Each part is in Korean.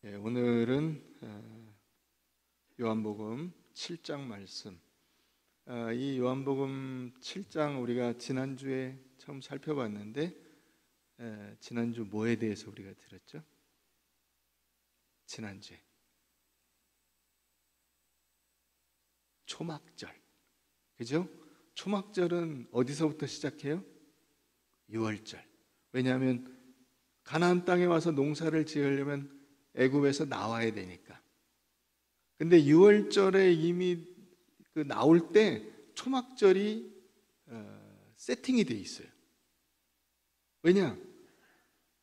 오늘은 요한복음 7장 말씀. 이 요한복음 7장 우리가 지난주에 처음 살펴봤는데 지난주 뭐에 대해서 우리가 들었죠? 지난주에 초막절, 그죠? 초막절은 어디서부터 시작해요? 유월절. 왜냐하면 가나안 땅에 와서 농사를 지으려면 애굽에서 나와야 되니까. 근데 유월절에 이미 나올 때 초막절이 세팅이 돼 있어요. 왜냐?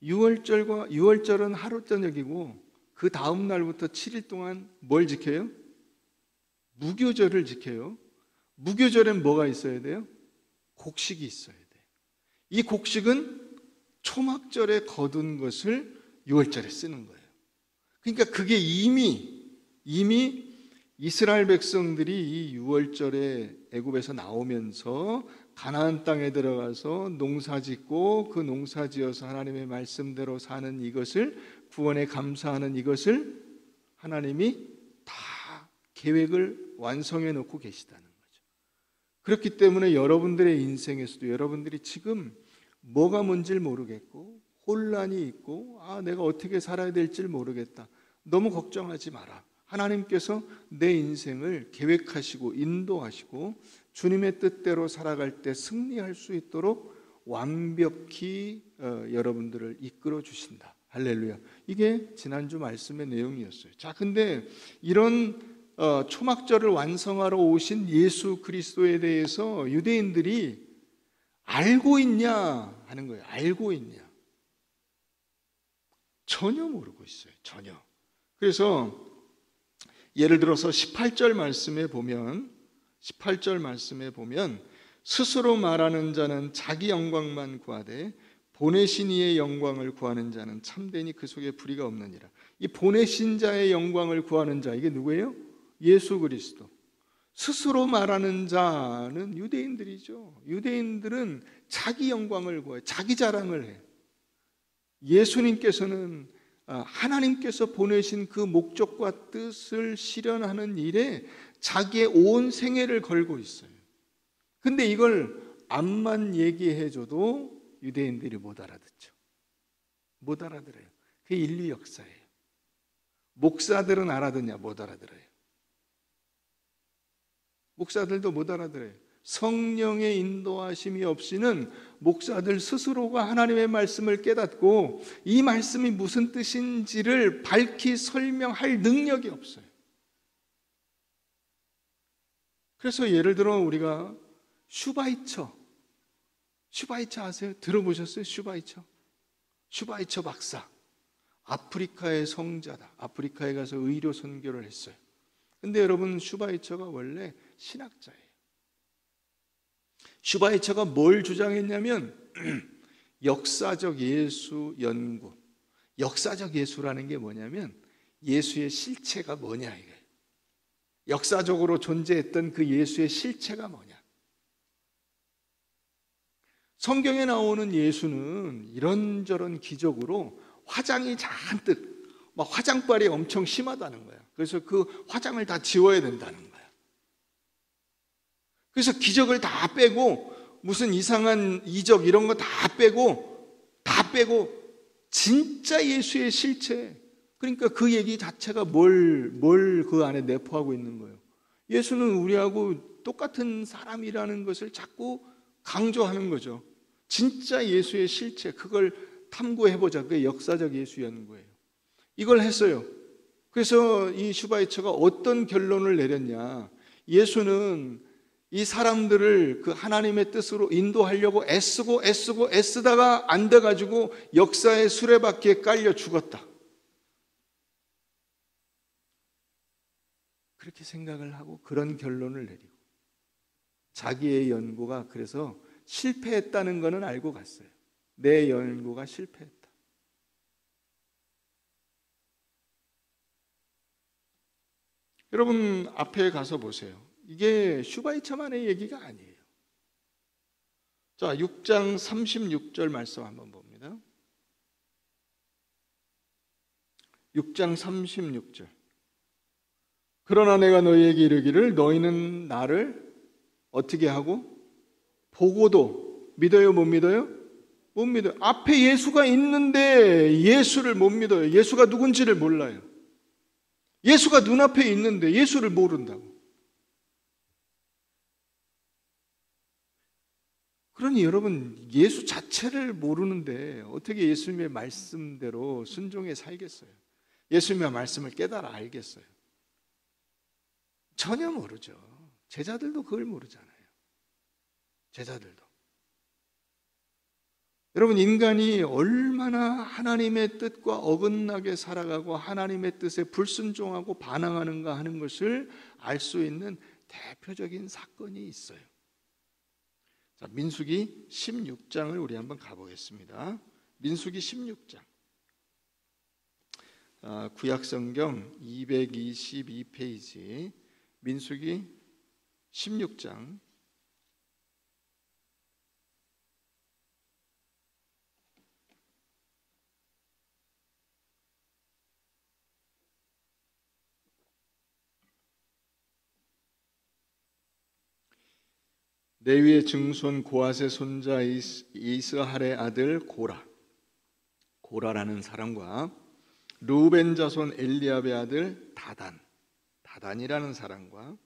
유월절은 하루 저녁이고 그 다음 날부터 7일 동안 뭘 지켜요? 무교절을 지켜요. 무교절엔 뭐가 있어야 돼요? 곡식이 있어야 돼요. 이 곡식은 초막절에 거둔 것을 유월절에 쓰는 거예요. 그러니까 그게 이미 이스라엘 백성들이 이 유월절에 애굽에서 나오면서 가나안 땅에 들어가서 농사짓고 그 농사지어서 하나님의 말씀대로 사는 이것을, 구원에 감사하는 이것을 하나님이 다 계획을 완성해 놓고 계시다는 거죠. 그렇기 때문에 여러분들의 인생에서도 여러분들이 지금 뭐가 뭔지를 모르겠고 혼란이 있고 내가 어떻게 살아야 될지 모르겠다. 너무 걱정하지 마라. 하나님께서 내 인생을 계획하시고 인도하시고 주님의 뜻대로 살아갈 때 승리할 수 있도록 완벽히 여러분들을 이끌어 주신다. 할렐루야. 이게 지난주 말씀의 내용이었어요. 자, 근데 이런 초막절을 완성하러 오신 예수 그리스도에 대해서 유대인들이 알고 있냐 하는 거예요. 알고 있냐? 전혀 모르고 있어요. 전혀. 그래서 예를 들어서 18절 말씀에 보면 스스로 말하는 자는 자기 영광만 구하되 보내신 이의 영광을 구하는 자는 참되니 그 속에 불의가 없느니라. 이 보내신 자의 영광을 구하는 자, 이게 누구예요? 예수 그리스도. 스스로 말하는 자는 유대인들이죠. 유대인들은 자기 영광을 구해요. 자기 자랑을 해요. 예수님께서는 하나님께서 보내신 그 목적과 뜻을 실현하는 일에 자기의 온 생애를 걸고 있어요. 근데 이걸 암만 얘기해줘도 유대인들이 못 알아듣죠. 못 알아들어요. 그게 인류 역사예요. 목사들은 알아듣냐? 못 알아들어요. 목사들도 못 알아들어요. 성령의 인도하심이 없이는 목사들 스스로가 하나님의 말씀을 깨닫고 이 말씀이 무슨 뜻인지를 밝히 설명할 능력이 없어요. 그래서 예를 들어 우리가 슈바이처 아세요? 들어보셨어요? 슈바이처 박사. 아프리카의 성자다. 아프리카에 가서 의료 선교를 했어요. 근데 여러분, 슈바이처가 원래 신학자예요. 슈바이처가 뭘 주장했냐면 역사적 예수 연구. 역사적 예수라는 게 뭐냐면 예수의 실체가 뭐냐 이거예요. 역사적으로 존재했던 그 예수의 실체가 뭐냐. 성경에 나오는 예수는 이런저런 기적으로 화장이 잔뜩, 막 화장빨이 엄청 심하다는 거야. 그래서 그 화장을 다 지워야 된다는 거야. 그래서 기적을 다 빼고 무슨 이상한 이적 이런 거 다 빼고 진짜 예수의 실체, 그러니까 그 얘기 자체가 뭘 그 안에 내포하고 있는 거예요. 예수는 우리하고 똑같은 사람이라는 것을 자꾸 강조하는 거죠. 진짜 예수의 실체, 그걸 탐구해보자. 그게 역사적 예수 연구예요. 이걸 했어요. 그래서 이 슈바이처가 어떤 결론을 내렸냐. 예수는 이 사람들을 그 하나님의 뜻으로 인도하려고 애쓰다가 안 돼가지고 역사의 수레바퀴에 깔려 죽었다. 그렇게 생각을 하고 그런 결론을 내리고 자기의 연구가 그래서 실패했다는 것은 알고 갔어요. 내 연구가 실패했다. 여러분 앞에 가서 보세요. 이게 슈바이처만의 얘기가 아니에요. 자, 6장 36절 말씀 한번 봅니다. 6장 36절. 그러나 내가 너희에게 이르기를 너희는 나를 어떻게 하고 보고도 믿어요? 못 믿어요? 못 믿어요. 앞에 예수가 있는데 예수를 못 믿어요. 예수가 누군지를 몰라요. 예수가 눈앞에 있는데 예수를 모른다고. 그러니 여러분, 예수 자체를 모르는데 어떻게 예수님의 말씀대로 순종해 살겠어요? 예수님의 말씀을 깨달아 알겠어요? 전혀 모르죠. 제자들도 그걸 모르잖아요. 제자들도. 여러분, 인간이 얼마나 하나님의 뜻과 어긋나게 살아가고 하나님의 뜻에 불순종하고 반항하는가 하는 것을 알 수 있는 대표적인 사건이 있어요. 자, 민수기 16장을 우리 한번 가보겠습니다. 민수기 16장. 구약성경 222페이지 민수기 16장. 레위의 증손 고앗의 손자 이스할의 아들 고라라는 사람과 르우벤 자손 엘리압의 아들 다단이라는 사람과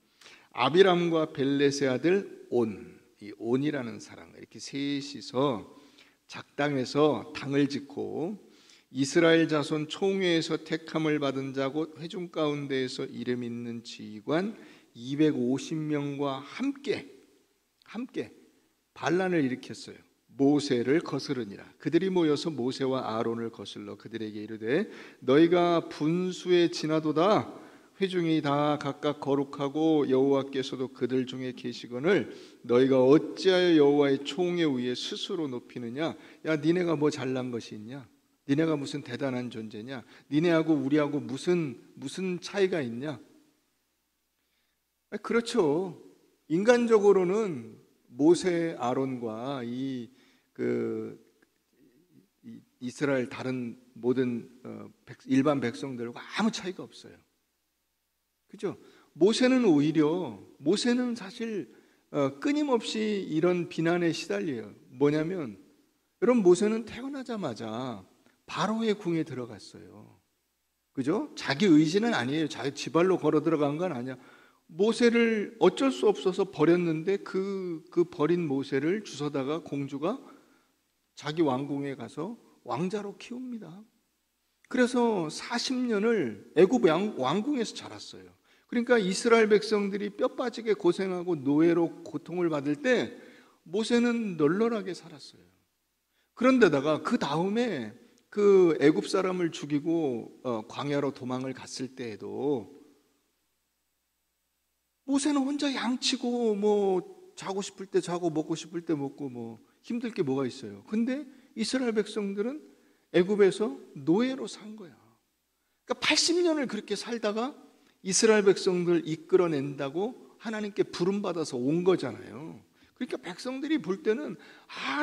아비람과 벨렛의 아들 이 온이라는 사람, 이렇게 셋이서 작당에서 당을 짓고 이스라엘 자손 총회에서 택함을 받은 자고 회중 가운데에서 이름 있는 지휘관 250명과 함께 반란을 일으켰어요. 모세를 거스르니라. 그들이 모여서 모세와 아론을 거슬러 그들에게 이르되 너희가 분수에 지나도다. 회중이 다 각각 거룩하고 여호와께서도 그들 중에 계시거늘 너희가 어찌하여 여호와의 총회 위에 스스로 높이느냐. 야, 니네가 뭐 잘난 것이 있냐? 니네가 무슨 대단한 존재냐? 니네하고 우리하고 무슨 차이가 있냐? 그렇죠. 인간적으로는 모세, 아론과 이스라엘 다른 모든 일반 백성들과 아무 차이가 없어요. 그죠? 모세는 사실 끊임없이 이런 비난에 시달려요. 뭐냐면, 여러분, 모세는 태어나자마자 바로의 궁에 들어갔어요. 그죠? 자기 의지는 아니에요. 자기 지발로 걸어 들어간 건 아니야. 모세를 어쩔 수 없어서 버렸는데 그 버린 모세를 주워다가 공주가 자기 왕궁에 가서 왕자로 키웁니다. 그래서 40년을 애굽 왕궁에서 자랐어요. 그러니까 이스라엘 백성들이 뼈 빠지게 고생하고 노예로 고통을 받을 때 모세는 널널하게 살았어요. 그런데다가 그 다음에 그 애굽 사람을 죽이고 광야로 도망을 갔을 때에도 모세는 혼자 양치고 뭐 자고 싶을 때 자고 먹고 싶을 때 먹고 뭐 힘들 게 뭐가 있어요. 근데 이스라엘 백성들은 애굽에서 노예로 산 거야. 그러니까 80년을 그렇게 살다가 이스라엘 백성들 이끌어낸다고 하나님께 부름받아서 온 거잖아요. 그러니까 백성들이 볼 때는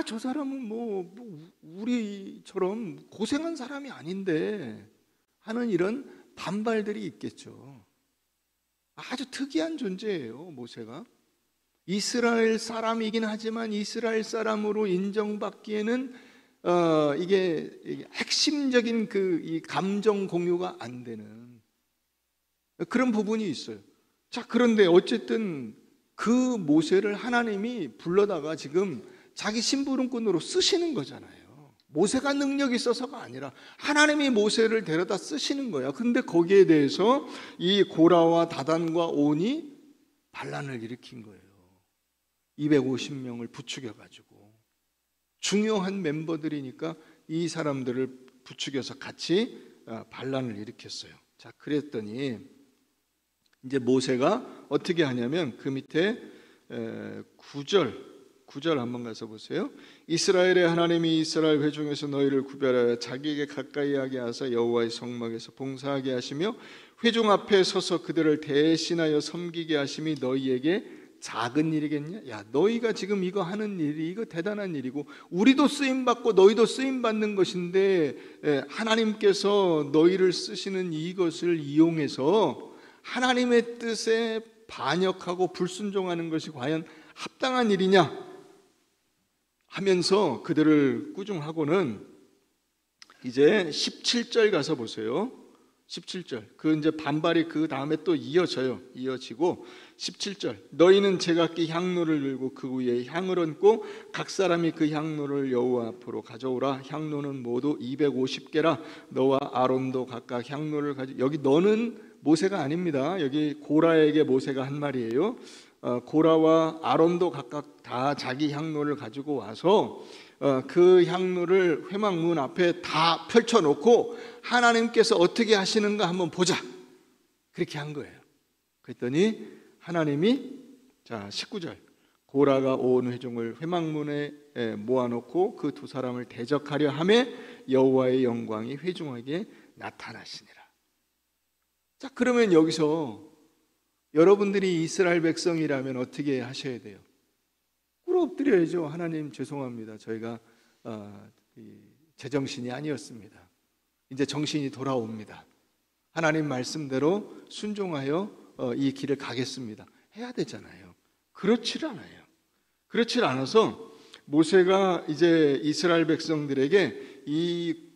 저 사람은 뭐 우리처럼 고생한 사람이 아닌데 하는 이런 반발들이 있겠죠. 아주 특이한 존재예요, 모세가. 이스라엘 사람이긴 하지만 이스라엘 사람으로 인정받기에는 이게 핵심적인 이 감정 공유가 안 되는 그런 부분이 있어요. 자, 그런데 어쨌든 그 모세를 하나님이 불러다가 지금 자기 심부름꾼으로 쓰시는 거잖아요. 모세가 능력이 있어서가 아니라 하나님이 모세를 데려다 쓰시는 거야. 근데 거기에 대해서 이 고라와 다단과 온이 반란을 일으킨 거예요. 250명을 부추겨가지고 중요한 멤버들이니까 이 사람들을 부추겨서 같이 반란을 일으켰어요. 자, 그랬더니 이제 모세가 어떻게 하냐면 그 밑에 9절 한번 가서 보세요. 이스라엘의 하나님이 이스라엘 회중에서 너희를 구별하여 자기에게 가까이 하게 하사 여호와의 성막에서 봉사하게 하시며 회중 앞에 서서 그들을 대신하여 섬기게 하심이 너희에게 작은 일이겠냐? 야, 너희가 지금 이거 하는 일이 이거 대단한 일이고 우리도 쓰임 받고 너희도 쓰임 받는 것인데 하나님께서 너희를 쓰시는 이것을 이용해서 하나님의 뜻에 반역하고 불순종하는 것이 과연 합당한 일이냐 하면서 그들을 꾸중하고는 이제 17절 가서 보세요. 17절. 그 이제 반발이 그 다음에 또 이어지고 17절. 너희는 제각기 향로를 들고 그 위에 향을 얹고 각 사람이 그 향로를 여호와 앞으로 가져오라. 향로는 모두 250개라. 너와 아론도 각각 향로를 여기 너는 모세가 아닙니다. 여기 고라에게 모세가 한 말이에요. 고라와 아론도 각각 다 자기 향로를 가지고 와서 그 향로를 회막문 앞에 다 펼쳐놓고 하나님께서 어떻게 하시는가 한번 보자. 그렇게 한 거예요. 그랬더니 하나님이 자 19절 고라가 온 회중을 회막문에 모아놓고 그 두 사람을 대적하려 하매 여호와의 영광이 회중에게 나타나시니라. 자, 그러면 여기서 여러분들이 이스라엘 백성이라면 어떻게 하셔야 돼요? 꿇어 엎드려야죠. 하나님 죄송합니다. 저희가 제정신이 아니었습니다. 이제 정신이 돌아옵니다. 하나님 말씀대로 순종하여 이 길을 가겠습니다. 해야 되잖아요. 그렇지 않아요. 그렇지 않아서 모세가 이제 이스라엘 백성들에게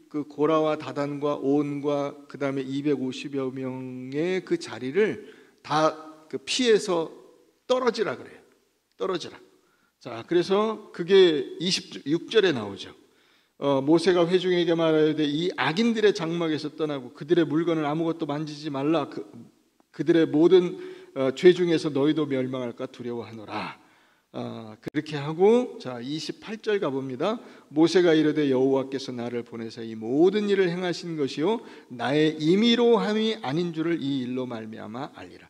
그 고라와 다단과 온과 그 다음에 250여 명의 그 자리를 다 피해서 떨어지라 그래요. 떨어지라. 자, 그래서 그게 26절에 나오죠. 모세가 회중에게 말하여되 이 악인들의 장막에서 떠나고 그들의 물건을 아무것도 만지지 말라. 그들의 모든 죄 중에서 너희도 멸망할까 두려워하노라. 그렇게 하고 자 28절 가봅니다. 모세가 이르되 여호와께서 나를 보내사 이 모든 일을 행하신 것이요 나의 임의로 함이 아닌 줄을 이 일로 말미암아 알리라.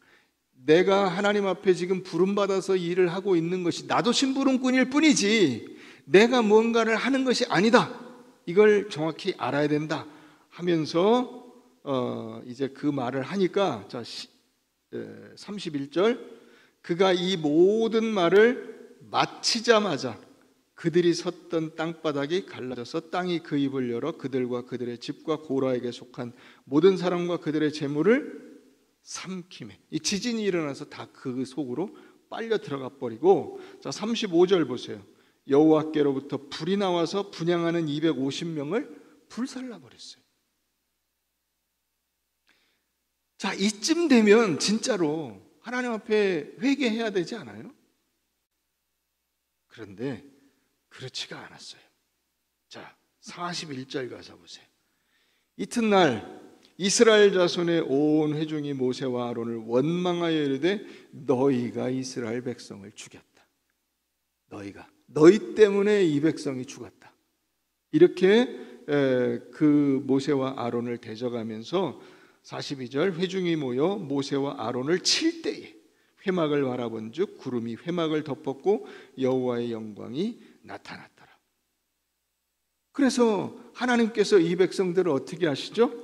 내가 하나님 앞에 지금 부름받아서 일을 하고 있는 것이 나도 심부름꾼일 뿐이지 내가 뭔가를 하는 것이 아니다. 이걸 정확히 알아야 된다 하면서 이제 그 말을 하니까 자 31절 그가 이 모든 말을 마치자마자 그들이 섰던 땅바닥이 갈라져서 땅이 그 입을 열어 그들과 그들의 집과 고라에게 속한 모든 사람과 그들의 재물을 삼키매. 이 지진이 일어나서 다 그 속으로 빨려 들어가 버리고 자 35절 보세요. 여호와께로부터 불이 나와서 분향하는 250명을 불살라 버렸어요. 자 이쯤 되면 진짜로 하나님 앞에 회개해야 되지 않아요? 그런데 그렇지가 않았어요. 자 41절 가서 보세요. 이튿날 이스라엘 자손의 온 회중이 모세와 아론을 원망하여 이르되 너희가 이스라엘 백성을 죽였다. 너희 때문에 이 백성이 죽었다. 이렇게 그 모세와 아론을 대적하면서 42절 회중이 모여 모세와 아론을 칠 때에 회막을 바라본즉 구름이 회막을 덮었고 여호와의 영광이 나타났더라. 그래서 하나님께서 이 백성들을 어떻게 하시죠?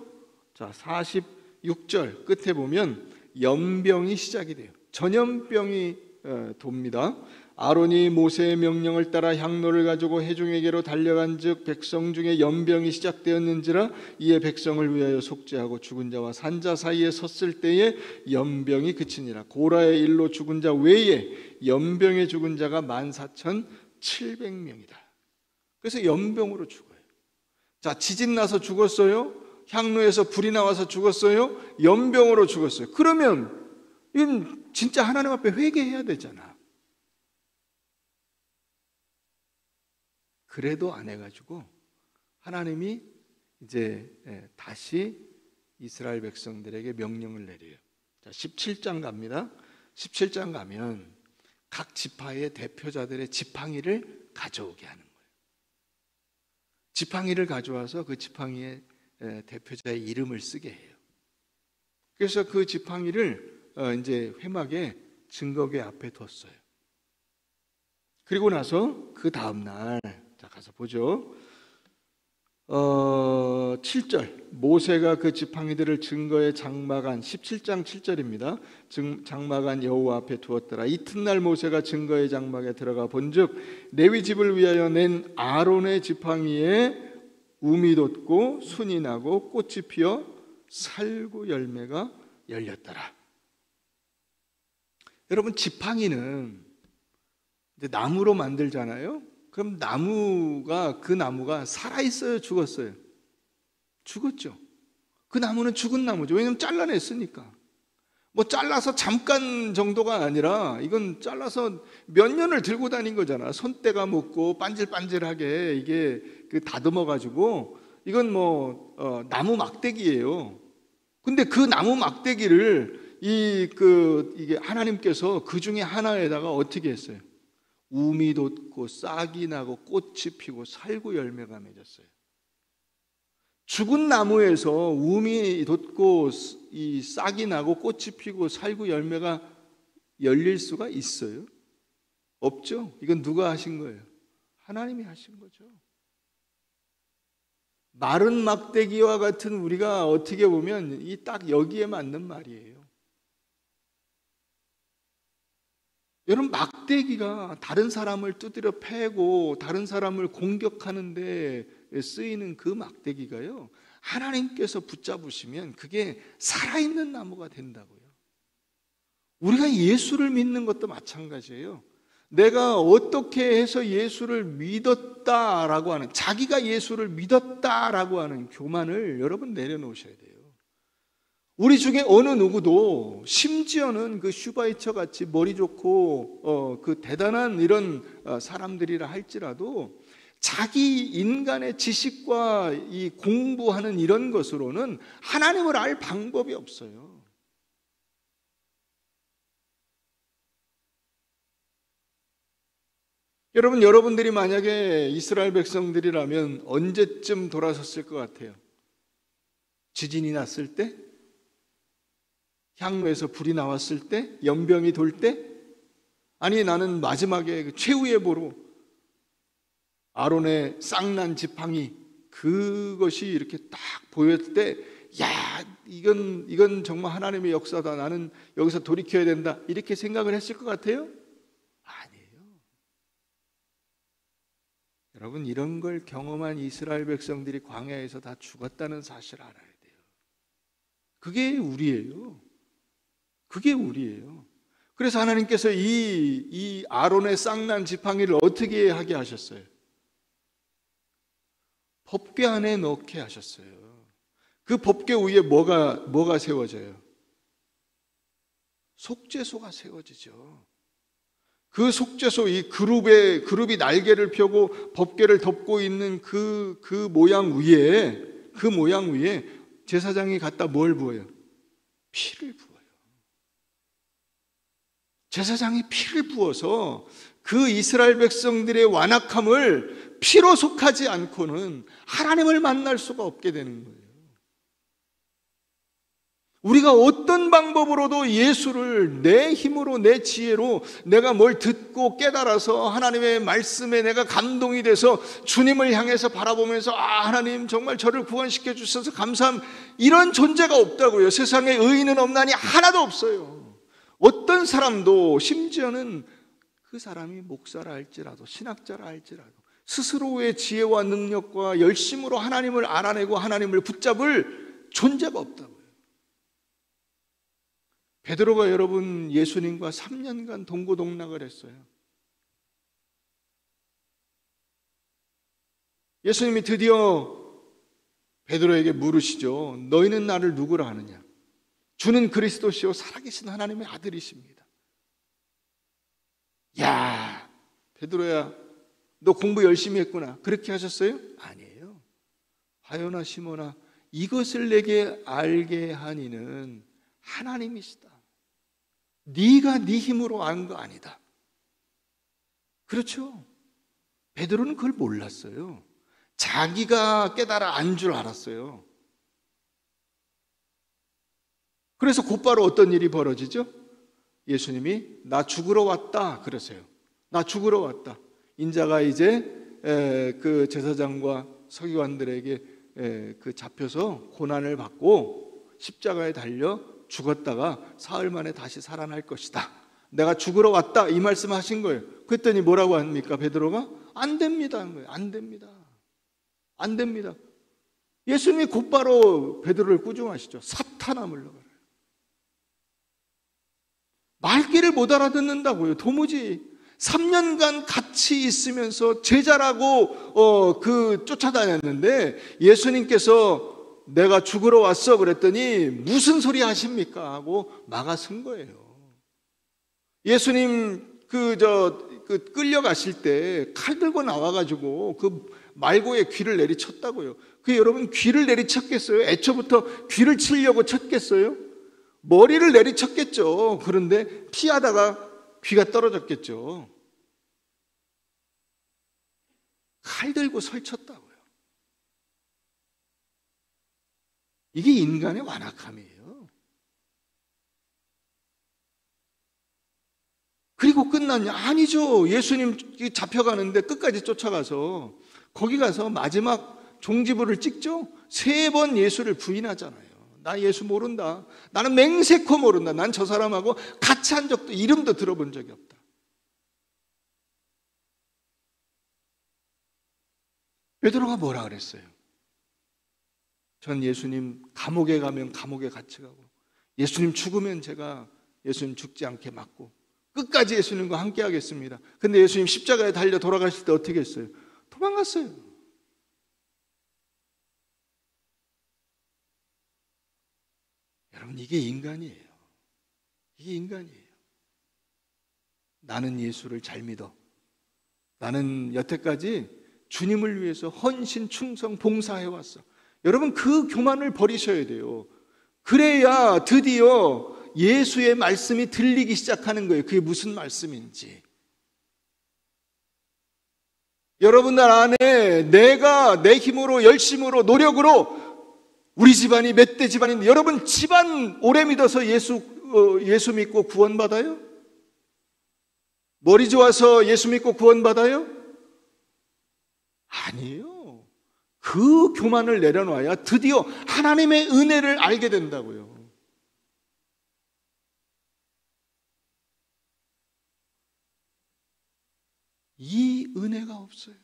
자 46절 끝에 보면 연병이 시작이 돼요. 전염병이 돕니다. 아론이 모세의 명령을 따라 향로를 가지고 회중에게로 달려간즉 백성 중에 연병이 시작되었는지라 이에 백성을 위하여 속죄하고 죽은 자와 산 자 사이에 섰을 때에 연병이 그치니라. 고라의 일로 죽은 자 외에 연병에 죽은 자가 14,700명이다. 그래서 연병으로 죽어요. 자 지진 나서 죽었어요. 향로에서 불이 나와서 죽었어요. 연병으로 죽었어요. 그러면 이건 진짜 하나님 앞에 회개해야 되잖아. 그래도 안 해가지고 하나님이 이제 다시 이스라엘 백성들에게 명령을 내려요. 자, 17장 갑니다. 17장 가면 각 지파의 대표자들의 지팡이를 가져오게 하는 거예요. 지팡이를 가져와서 그 지팡이의 대표자의 이름을 쓰게 해요. 그래서 그 지팡이를 이제 회막에 증거궤 앞에 뒀어요. 그리고 나서 그 다음 날 자 가서 보죠. 7절 모세가 그 지팡이들을 증거의 장막안 17장 7절입니다. 장막안 여호와 앞에 두었더라. 이튿날 모세가 증거의 장막에 들어가 본즉 레위 집을 위하여 낸 아론의 지팡이에 움이 돋고 순이 나고 꽃이 피어 살구 열매가 열렸더라. 여러분, 지팡이는 이제 나무로 만들잖아요. 그럼 그 나무가 살아있어요, 죽었어요? 죽었죠. 그 나무는 죽은 나무죠. 왜냐하면 잘라냈으니까. 뭐 잘라서 잠깐 정도가 아니라 이건 잘라서 몇 년을 들고 다닌 거잖아. 손때가 묻고 반질반질하게 이게 다듬어 가지고 이건 나무 막대기예요. 근데 그 나무 막대기를 이게 하나님께서 그 중에 하나에다가 어떻게 했어요? 움이 돋고 싹이 나고 꽃이 피고 살구 열매가 맺었어요. 죽은 나무에서 움이 돋고 이 싹이 나고 꽃이 피고 살구 열매가 열릴 수가 있어요? 없죠. 이건 누가 하신 거예요? 하나님이 하신 거죠. 마른 막대기와 같은 우리가 어떻게 보면 이 딱 여기에 맞는 말이에요. 여러분, 막대기가 다른 사람을 두드려 패고 다른 사람을 공격하는 데 쓰이는 그 막대기가요, 하나님께서 붙잡으시면 그게 살아있는 나무가 된다고요. 우리가 예수를 믿는 것도 마찬가지예요. 내가 어떻게 해서 예수를 믿었다라고 하는, 자기가 예수를 믿었다라고 하는 교만을 여러분 내려놓으셔야 돼요. 우리 중에 어느 누구도, 심지어는 그 슈바이처 같이 머리 좋고 그 대단한 이런 사람들이라 할지라도 자기 인간의 지식과 이 공부하는 이런 것으로는 하나님을 알 방법이 없어요. 여러분들이 만약에 이스라엘 백성들이라면 언제쯤 돌아섰을 것 같아요? 지진이 났을 때? 향로에서 불이 나왔을 때? 연병이 돌 때? 아니, 나는 마지막에 그 최후의 보루, 아론의 쌍난 지팡이, 그것이 이렇게 딱 보였을 때, 야, 이건 정말 하나님의 역사다, 나는 여기서 돌이켜야 된다, 이렇게 생각을 했을 것 같아요? 아니에요. 여러분, 이런 걸 경험한 이스라엘 백성들이 광야에서 다 죽었다는 사실을 알아야 돼요. 그게 우리예요. 그게 우리예요. 그래서 하나님께서 이 아론의 쌍난 지팡이를 어떻게 하게 하셨어요? 법궤 안에 넣게 하셨어요. 그 법궤 위에 뭐가 세워져요? 속죄소가 세워지죠. 그 속죄소, 이 그룹이 날개를 펴고 법궤를 덮고 있는 그 모양 위에 제사장이 갖다 뭘 부어요? 피를 부어요. 제사장이 피를 부어서 그 이스라엘 백성들의 완악함을 피로 속하지 않고는 하나님을 만날 수가 없게 되는 거예요. 우리가 어떤 방법으로도 예수를 내 힘으로, 내 지혜로 내가 뭘 듣고 깨달아서 하나님의 말씀에 내가 감동이 돼서 주님을 향해서 바라보면서, 아, 하나님 정말 저를 구원시켜 주셔서 감사함, 이런 존재가 없다고요. 세상에 의인은 없나니 하나도 없어요. 어떤 사람도, 심지어는 그 사람이 목사라 할지라도 신학자라 할지라도 스스로의 지혜와 능력과 열심으로 하나님을 알아내고 하나님을 붙잡을 존재가 없다고요. 베드로가 여러분 예수님과 3년간 동고동락을 했어요. 예수님이 드디어 베드로에게 물으시죠. 너희는 나를 누구라 하느냐? 주는 그리스도시요 살아계신 하나님의 아들이십니다. 야, 베드로야, 너 공부 열심히 했구나. 그렇게 하셨어요? 아니에요. 하요나 시몬아, 이것을 내게 알게 하니는 하나님이시다. 네가 네 힘으로 안 거 아니다. 그렇죠? 베드로는 그걸 몰랐어요. 자기가 깨달아 안 줄 알았어요. 그래서 곧바로 어떤 일이 벌어지죠? 예수님이 나 죽으러 왔다 그러세요. 나 죽으러 왔다. 인자가 이제 그 제사장과 서기관들에게 그 잡혀서 고난을 받고 십자가에 달려 죽었다가 사흘 만에 다시 살아날 것이다. 내가 죽으러 왔다 이 말씀하신 거예요. 그랬더니 뭐라고 합니까? 베드로가 안 됩니다. 안 됩니다. 안 됩니다. 예수님이 곧바로 베드로를 꾸중하시죠. 사탄아 물러가라. 말귀를 못 알아듣는다고요. 도무지 3년간 같이 있으면서 제자라고 쫓아다녔는데 예수님께서 내가 죽으러 왔어 그랬더니 무슨 소리 하십니까? 하고 막아선 거예요. 예수님 끌려가실 때 칼 들고 나와가지고 그 말고의 귀를 내리쳤다고요. 그 여러분 귀를 내리쳤겠어요? 애초부터 귀를 치려고 쳤겠어요? 머리를 내리쳤겠죠. 그런데 피하다가 귀가 떨어졌겠죠. 칼 들고 설쳤다고요. 이게 인간의 완악함이에요. 그리고 끝났냐? 아니죠. 예수님 잡혀가는데 끝까지 쫓아가서 거기 가서 마지막 종지부를 찍죠. 3번 예수를 부인하잖아요. 나 예수 모른다. 나는 맹세코 모른다. 난 저 사람하고 같이 한 적도 이름도 들어본 적이 없다. 베드로가 뭐라 그랬어요? 전 예수님 감옥에 가면 감옥에 같이 가고 예수님 죽으면 제가 예수님 죽지 않게 막고 끝까지 예수님과 함께 하겠습니다. 근데 예수님 십자가에 달려 돌아가실 때 어떻게 했어요? 도망갔어요. 여러분 이게 인간이에요. 이게 인간이에요. 나는 예수를 잘 믿어. 나는 여태까지 주님을 위해서 헌신, 충성, 봉사해왔어. 여러분 그 교만을 버리셔야 돼요. 그래야 드디어 예수의 말씀이 들리기 시작하는 거예요. 그게 무슨 말씀인지. 여러분들 안에 내가 내 힘으로 열심으로 노력으로 우리 집안이 몇 대 집안인데 여러분 집안 오래 믿어서 예수 믿고 구원받아요? 머리 좋아서 예수 믿고 구원받아요? 아니에요. 그 교만을 내려놔야 드디어 하나님의 은혜를 알게 된다고요. 이 은혜가 없어요.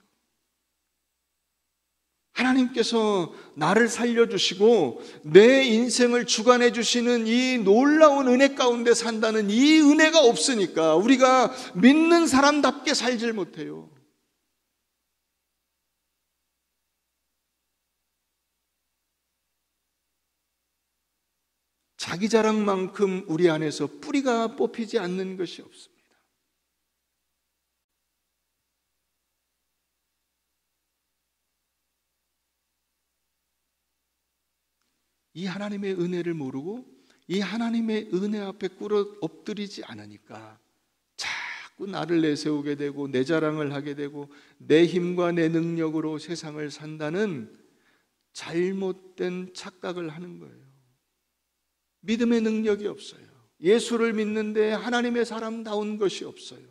하나님께서 나를 살려주시고 내 인생을 주관해 주시는 이 놀라운 은혜 가운데 산다는 이 은혜가 없으니까 우리가 믿는 사람답게 살질 못해요. 자기 자랑만큼 우리 안에서 뿌리가 뽑히지 않는 것이 없습니다. 이 하나님의 은혜를 모르고 이 하나님의 은혜 앞에 꿇어 엎드리지 않으니까 자꾸 나를 내세우게 되고 내 자랑을 하게 되고 내 힘과 내 능력으로 세상을 산다는 잘못된 착각을 하는 거예요. 믿음의 능력이 없어요. 예수를 믿는데 하나님의 사람다운 것이 없어요.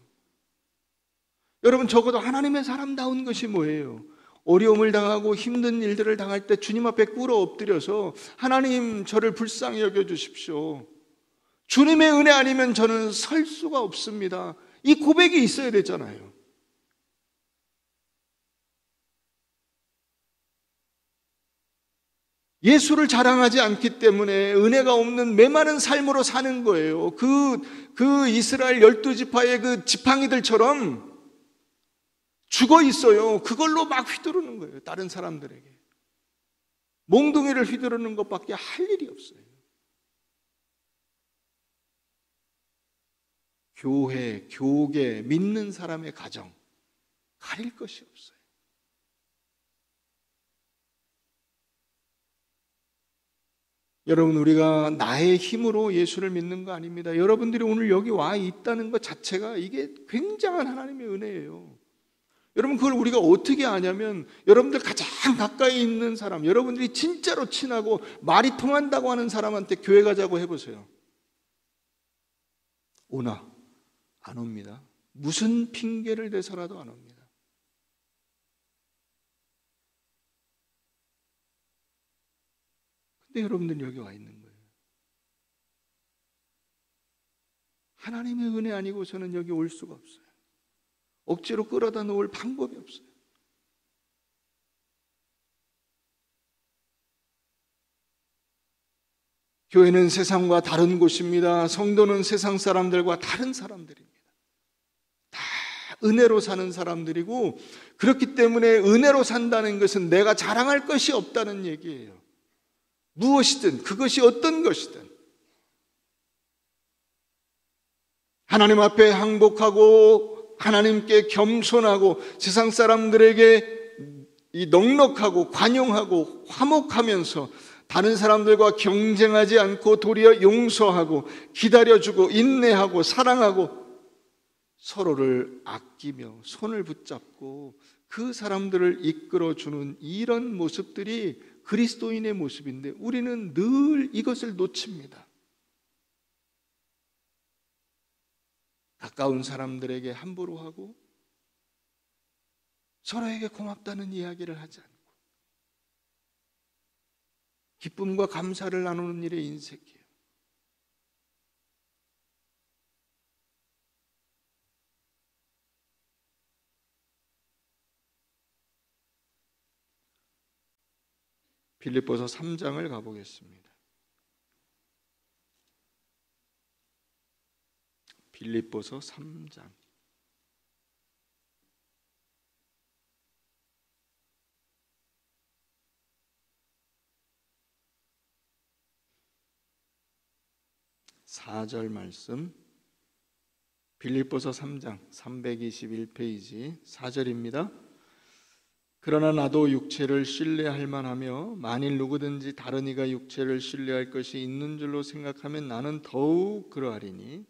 여러분 적어도 하나님의 사람다운 것이 뭐예요? 어려움을 당하고 힘든 일들을 당할 때 주님 앞에 꿇어 엎드려서 하나님 저를 불쌍히 여겨주십시오. 주님의 은혜 아니면 저는 설 수가 없습니다. 이 고백이 있어야 되잖아요. 예수를 자랑하지 않기 때문에 은혜가 없는 메마른 삶으로 사는 거예요. 그 이스라엘 12지파의 그 지팡이들처럼 죽어 있어요. 그걸로 막 휘두르는 거예요. 다른 사람들에게. 몽둥이를 휘두르는 것밖에 할 일이 없어요. 교회, 교계, 믿는 사람의 가정 가릴 것이 없어요. 여러분 우리가 나의 힘으로 예수를 믿는 거 아닙니다. 여러분들이 오늘 여기 와 있다는 것 자체가 이게 굉장한 하나님의 은혜예요. 여러분 그걸 우리가 어떻게 아냐면 여러분들 가장 가까이 있는 사람, 여러분들이 진짜로 친하고 말이 통한다고 하는 사람한테 교회 가자고 해보세요. 오나? 안 옵니다. 무슨 핑계를 대서라도 안 옵니다. 근데 여러분들 여기 와 있는 거예요. 하나님의 은혜 아니고서는 여기 올 수가 없어요. 억지로 끌어다 놓을 방법이 없어요. 교회는 세상과 다른 곳입니다. 성도는 세상 사람들과 다른 사람들입니다. 다 은혜로 사는 사람들이고, 그렇기 때문에 은혜로 산다는 것은 내가 자랑할 것이 없다는 얘기예요. 무엇이든, 그것이 어떤 것이든 하나님 앞에 항복하고 하나님께 겸손하고 세상 사람들에게 이 넉넉하고 관용하고 화목하면서 다른 사람들과 경쟁하지 않고 도리어 용서하고 기다려주고 인내하고 사랑하고 서로를 아끼며 손을 붙잡고 그 사람들을 이끌어주는 이런 모습들이 그리스도인의 모습인데, 우리는 늘 이것을 놓칩니다. 가까운 사람들에게 함부로 하고 서로에게 고맙다는 이야기를 하지 않고 기쁨과 감사를 나누는 일에 인색해요. 빌립보서 3장을 가보겠습니다. 빌립보서 3장. (4절) 말씀, 빌립보서 3장 321페이지 4절입니다. 그러나 나도 육체를 신뢰할 만하며 만일 누구든지 다른 이가 육체를 신뢰할 것이 있는 줄로 생각하면 나는 더욱 그러하리니,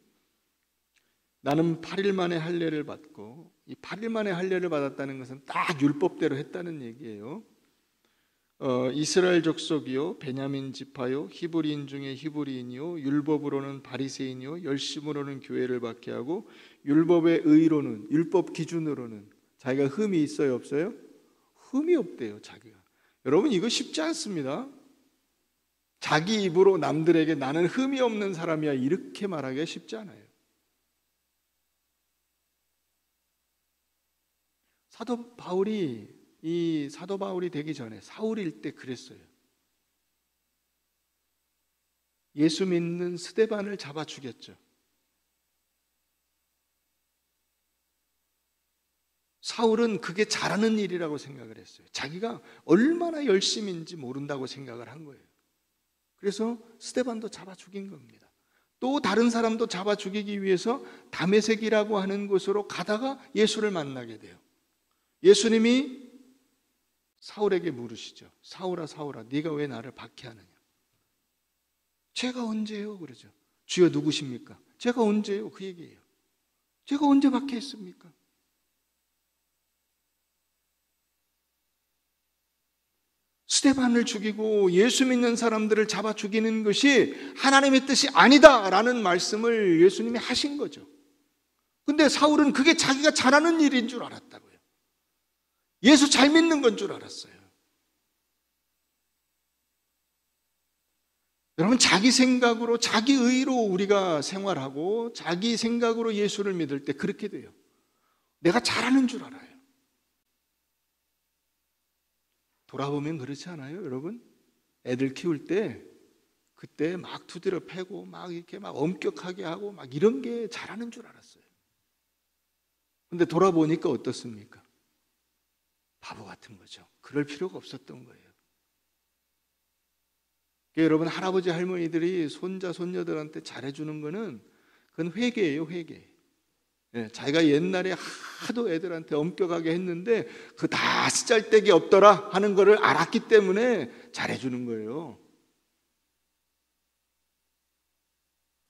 나는 8일 만에 할례를 받고, 이 8일 만에 할례를 받았다는 것은 딱 율법대로 했다는 얘기예요. 이스라엘 족속이요 베냐민 지파요 히브리인 중에 히브리인이요 율법으로는 바리새인이요 열심으로는 교회를 받게 하고 율법의 의로는, 율법 기준으로는 자기가 흠이 있어요 없어요? 흠이 없대요. 자기가. 여러분, 이거 쉽지 않습니다. 자기 입으로 남들에게 나는 흠이 없는 사람이야 이렇게 말하기가 쉽지 않아요. 사도 바울이 되기 전에 사울일 때 그랬어요. 예수 믿는 스데반을 잡아 죽였죠. 사울은 그게 잘하는 일이라고 생각을 했어요. 자기가 얼마나 열심인지 모른다고 생각을 한 거예요. 그래서 스데반도 잡아 죽인 겁니다. 또 다른 사람도 잡아 죽이기 위해서 다메섹이라고 하는 곳으로 가다가 예수를 만나게 돼요. 예수님이 사울에게 물으시죠. 사울아 사울아 네가 왜 나를 박해하느냐. 제가 언제요? 그러죠. 주여 누구십니까? 제가 언제요? 그 얘기예요. 제가 언제 박해했습니까? 스데반을 죽이고 예수 믿는 사람들을 잡아 죽이는 것이 하나님의 뜻이 아니다라는 말씀을 예수님이 하신 거죠. 근데 사울은 그게 자기가 잘하는 일인 줄 알았다고요. 예수 잘 믿는 건 줄 알았어요. 여러분, 자기 생각으로 자기 의로 우리가 생활하고 자기 생각으로 예수를 믿을 때 그렇게 돼요. 내가 잘하는 줄 알아요. 돌아보면 그렇지 않아요, 여러분? 애들 키울 때 그때 막 두드려 패고 막 이렇게 막 엄격하게 하고 막 이런 게 잘하는 줄 알았어요. 근데 돌아보니까 어떻습니까? 바보 같은 거죠. 그럴 필요가 없었던 거예요. 여러분, 할아버지 할머니들이 손자 손녀들한테 잘해주는 거는 그건 회개예요, 회개. 자기가 옛날에 하도 애들한테 엄격하게 했는데 그 다 쓰잘데기 없더라 하는 거를 알았기 때문에 잘해주는 거예요.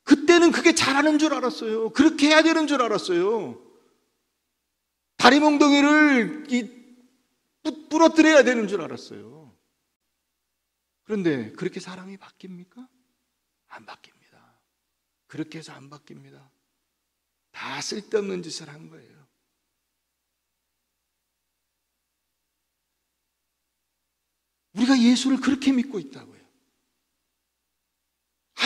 그때는 그게 잘하는 줄 알았어요. 그렇게 해야 되는 줄 알았어요. 다리 몽둥이를 부러뜨려야 되는 줄 알았어요. 그런데 그렇게 사람이 바뀝니까? 안 바뀝니다. 그렇게 해서 안 바뀝니다. 다 쓸데없는 짓을 한 거예요. 우리가 예수를 그렇게 믿고 있다고요.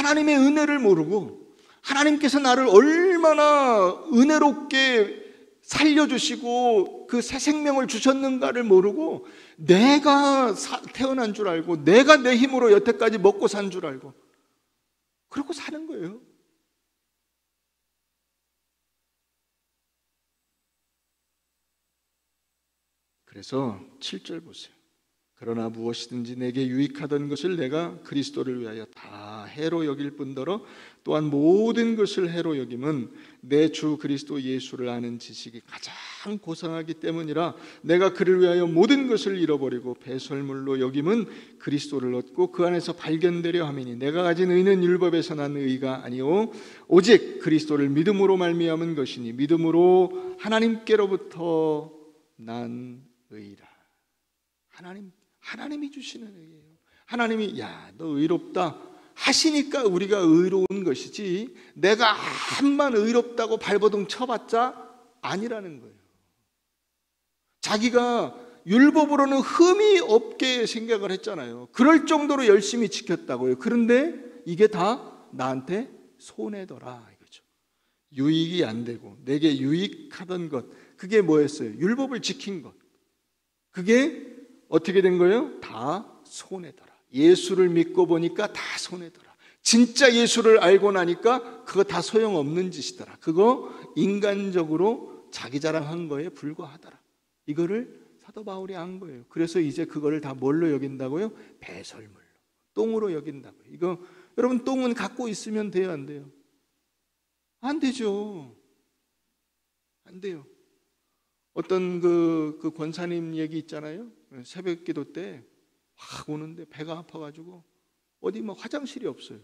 하나님의 은혜를 모르고 하나님께서 나를 얼마나 은혜롭게 살려주시고 그 새 생명을 주셨는가를 모르고 내가 태어난 줄 알고 내가 내 힘으로 여태까지 먹고 산 줄 알고 그러고 사는 거예요. 그래서 7절 보세요. 그러나 무엇이든지 내게 유익하던 것을 내가 그리스도를 위하여 다 해로 여길 뿐더러 또한 모든 것을 해로 여김은 내 주 그리스도 예수를 아는 지식이 가장 고상하기 때문이라. 내가 그를 위하여 모든 것을 잃어버리고 배설물로 여김은 그리스도를 얻고 그 안에서 발견되려 함이니 내가 가진 의는 율법에서 난 의가 아니오 오직 그리스도를 믿음으로 말미암은 것이니 믿음으로 하나님께로부터 난 의라. 하나님이 주시는 의예요. 하나님이 야, 너 의롭다 하시니까 우리가 의로운 것이지 내가 암만 의롭다고 발버둥 쳐봤자 아니라는 거예요. 자기가 율법으로는 흠이 없게 생각을 했잖아요. 그럴 정도로 열심히 지켰다고요. 그런데 이게 다 나한테 손해더라 이거죠. 유익이 안 되고 내게 유익하던 것, 그게 뭐였어요? 율법을 지킨 것. 그게 어떻게 된 거예요? 다 손해더라. 예수를 믿고 보니까 다 손해더라. 진짜 예수를 알고 나니까 그거 다 소용없는 짓이더라. 그거 인간적으로 자기 자랑한 거에 불과하더라. 이거를 사도 바울이 안 거예요. 그래서 이제 그거를 다 뭘로 여긴다고요? 배설물로, 똥으로 여긴다고요. 이거 여러분, 똥은 갖고 있으면 돼요, 안 돼요? 안 되죠. 안 돼요. 어떤 그 권사님 얘기 있잖아요. 새벽 기도 때 확 오는데 배가 아파가지고 어디 뭐 화장실이 없어요.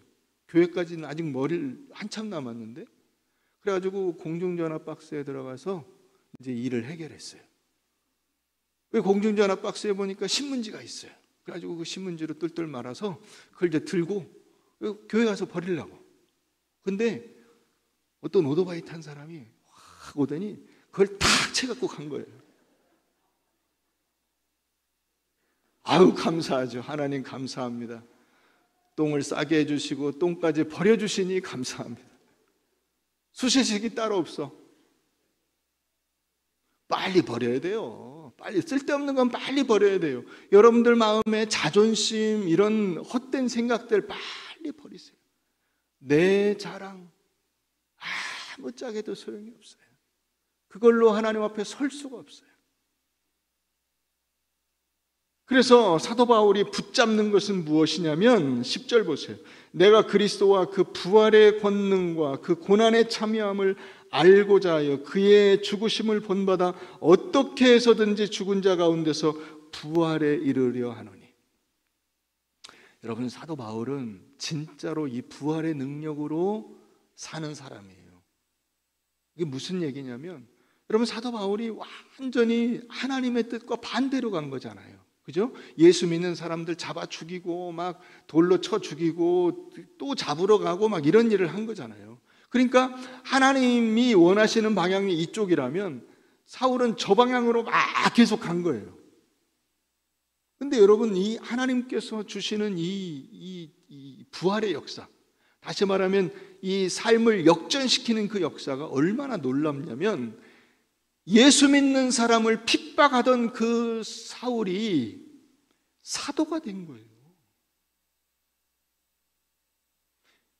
교회까지는 아직 머리를 한참 남았는데, 그래가지고 공중전화 박스에 들어가서 이제 일을 해결했어요. 그 공중전화 박스에 보니까 신문지가 있어요. 그래가지고 그 신문지로 똘똘 말아서 그걸 이제 들고 교회 가서 버리려고. 근데 어떤 오토바이 탄 사람이 확 오더니 그걸 탁 채갖고 간 거예요. 아유, 감사하죠. 하나님 감사합니다. 똥을 싸게 해주시고 똥까지 버려주시니 감사합니다. 수시식이 따로 없어. 빨리 버려야 돼요. 빨리, 쓸데없는 건 빨리 버려야 돼요. 여러분들 마음에 자존심, 이런 헛된 생각들 빨리 버리세요. 내 자랑 아무짝에도 소용이 없어요. 그걸로 하나님 앞에 설 수가 없어요. 그래서 사도 바울이 붙잡는 것은 무엇이냐면 10절 보세요. 내가 그리스도와 그 부활의 권능과 그 고난의 참여함을 알고자 하여 그의 죽으심을 본받아 어떻게 해서든지 죽은 자 가운데서 부활에 이르려 하노니. 여러분, 사도 바울은 진짜로 이 부활의 능력으로 사는 사람이에요. 이게 무슨 얘기냐면, 여러분, 사도 바울이 완전히 하나님의 뜻과 반대로 간 거잖아요. 그죠? 예수 믿는 사람들 잡아 죽이고 막 돌로 쳐 죽이고 또 잡으러 가고 막 이런 일을 한 거잖아요. 그러니까 하나님이 원하시는 방향이 이쪽이라면 사울은 저 방향으로 막 계속 간 거예요. 근데 여러분, 이 하나님께서 주시는 이 부활의 역사, 다시 말하면 이 삶을 역전시키는 그 역사가 얼마나 놀랍냐면, 예수 믿는 사람을 핍박하던 그 사울이 사도가 된 거예요.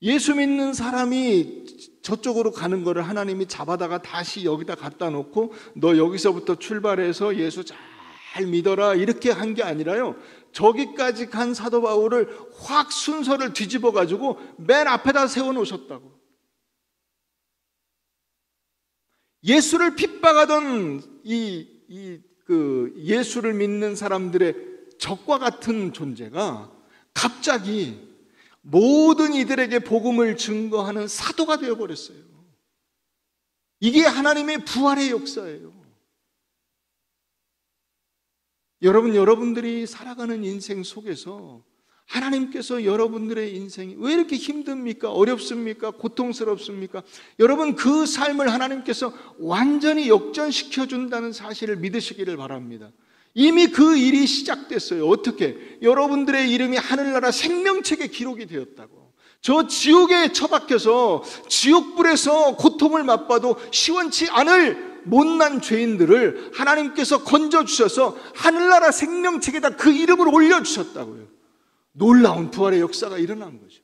예수 믿는 사람이 저쪽으로 가는 거를 하나님이 잡아다가 다시 여기다 갖다 놓고 너 여기서부터 출발해서 예수 잘 믿어라 이렇게 한 게 아니라요, 저기까지 간 사도 바울을 확 순서를 뒤집어 가지고 맨 앞에다 세워 놓으셨다고. 예수를 핍박하던 예수를 믿는 사람들의 적과 같은 존재가 갑자기 모든 이들에게 복음을 증거하는 사도가 되어버렸어요. 이게 하나님의 부활의 역사예요. 여러분들이 살아가는 인생 속에서 하나님께서 여러분들의 인생이 왜 이렇게 힘듭니까? 어렵습니까? 고통스럽습니까? 여러분, 그 삶을 하나님께서 완전히 역전시켜 준다는 사실을 믿으시기를 바랍니다. 이미 그 일이 시작됐어요. 어떻게? 여러분들의 이름이 하늘나라 생명책에 기록이 되었다고. 저 지옥에 처박혀서 지옥불에서 고통을 맛봐도 시원치 않을 못난 죄인들을 하나님께서 건져주셔서 하늘나라 생명책에다 그 이름을 올려주셨다고요. 놀라운 부활의 역사가 일어난 거죠.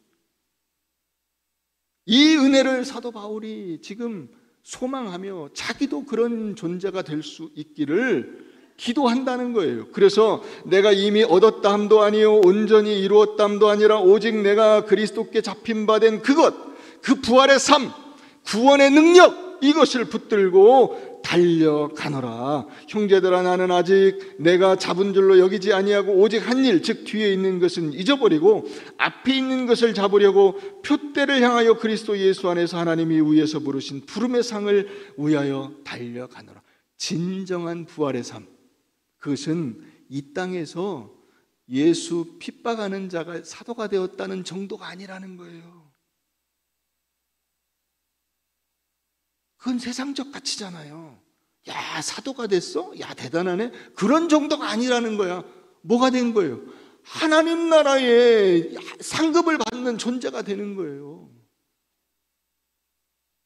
이 은혜를 사도 바울이 지금 소망하며 자기도 그런 존재가 될 수 있기를 기도한다는 거예요. 그래서 내가 이미 얻었다 함도 아니요 온전히 이루었다 함도 아니라 오직 내가 그리스도께 잡힌 바 된 그것, 그 부활의 삶, 구원의 능력, 이것을 붙들고 달려가노라. 형제들아, 나는 아직 내가 잡은 줄로 여기지 아니하고 오직 한 일, 즉 뒤에 있는 것은 잊어버리고 앞에 있는 것을 잡으려고 표대를 향하여 그리스도 예수 안에서 하나님이 위에서 부르신 부름의 상을 위하여 달려가노라. 진정한 부활의 삶, 그것은 이 땅에서 예수 핍박하는 자가 사도가 되었다는 정도가 아니라는 거예요. 그건 세상적 가치잖아요. 야, 사도가 됐어? 야, 대단하네? 그런 정도가 아니라는 거야. 뭐가 된 거예요? 하나님 나라의 상급을 받는 존재가 되는 거예요.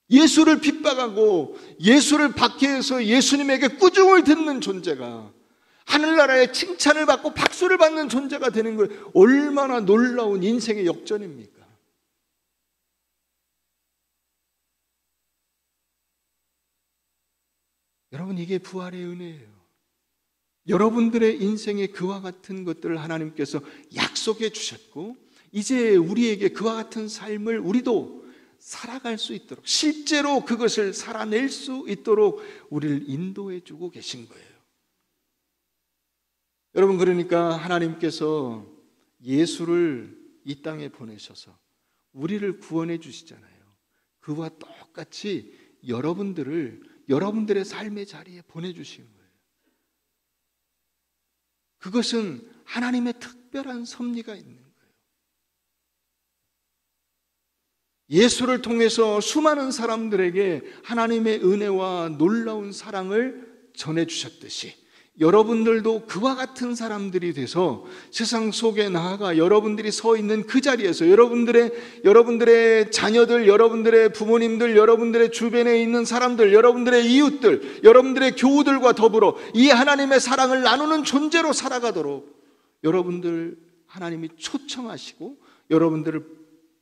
예수를 핍박하고 예수를 박해해서 예수님에게 꾸중을 듣는 존재가 하늘나라의 칭찬을 받고 박수를 받는 존재가 되는 거예요. 얼마나 놀라운 인생의 역전입니까? 여러분, 이게 부활의 은혜예요. 여러분들의 인생에 그와 같은 것들을 하나님께서 약속해 주셨고, 이제 우리에게 그와 같은 삶을 우리도 살아갈 수 있도록, 실제로 그것을 살아낼 수 있도록 우리를 인도해 주고 계신 거예요. 여러분, 그러니까 하나님께서 예수를 이 땅에 보내셔서 우리를 구원해 주시잖아요. 그와 똑같이 여러분들의 삶의 자리에 보내주신 거예요. 그것은 하나님의 특별한 섭리가 있는 거예요. 예수를 통해서 수많은 사람들에게 하나님의 은혜와 놀라운 사랑을 전해주셨듯이 여러분들도 그와 같은 사람들이 돼서 세상 속에 나아가 여러분들이 서 있는 그 자리에서 여러분들의 자녀들, 여러분들의 부모님들, 여러분들의 주변에 있는 사람들, 여러분들의 이웃들, 여러분들의 교우들과 더불어 이 하나님의 사랑을 나누는 존재로 살아가도록 여러분들 하나님이 초청하시고 여러분들을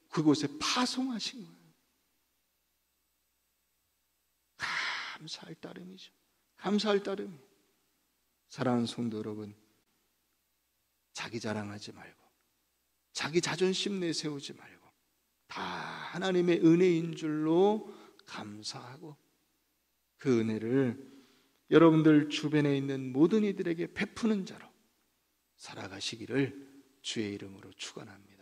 그곳에 파송하신 거예요. 감사할 따름이죠. 감사할 따름. 사랑하는 성도 여러분, 자기 자랑하지 말고 자기 자존심 내세우지 말고 다 하나님의 은혜인 줄로 감사하고 그 은혜를 여러분들 주변에 있는 모든 이들에게 베푸는 자로 살아가시기를 주의 이름으로 축원합니다.